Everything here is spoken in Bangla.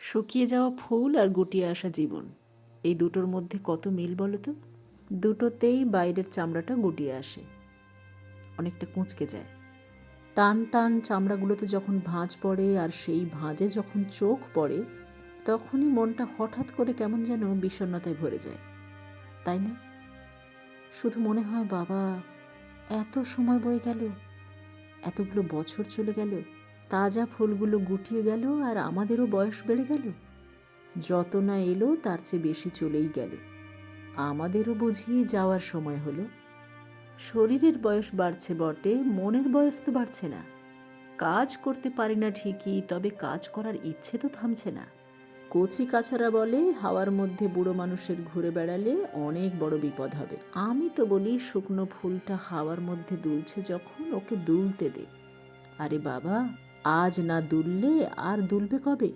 শুকিয়ে যাওয়া ফুল আর গুটিয়ে আসা জীবন, এই দুটোর মধ্যে কত মিল বলো তো। দুটোতেই বাইরের চামড়াটা গুটিয়ে আসে, অনেকটা কুঁচকে যায়। টান টান চামড়াগুলোতে যখন ভাঁজ পড়ে আর সেই ভাঁজে যখন চোখ পড়ে, তখনই মনটা হঠাৎ করে কেমন যেন বিষণ্ণতায় ভরে যায়, তাই না? শুধু মনে হয়, বাবা, এত সময় বয়ে গেল, এতগুলো বছর চলে গেল, তাজা ফুলগুলো গুটিয়ে গেল আর আমাদেরও বয়স বেড়ে গেল। যত না এলো তার চেয়ে বেশি চলেই গেল, আমাদেরও বুঝি যাওয়ার সময় হলো। শরীরের বয়স বাড়ছে বটে, মনের বয়স তো বাড়ছে না। কাজ করতে পারি না ঠিকই, তবে কাজ করার ইচ্ছে তো থামছে না। কচি কাছারা বলে, হাওয়ার মধ্যে বুড়ো মানুষের ঘুরে বেড়ালে অনেক বড় বিপদ হবে। আমি তো বলি, শুকনো ফুলটা হাওয়ার মধ্যে দুলছে যখন, ওকে দুলতে দে। আরে বাবা, আজ না দুললে আর দুলবে কবে?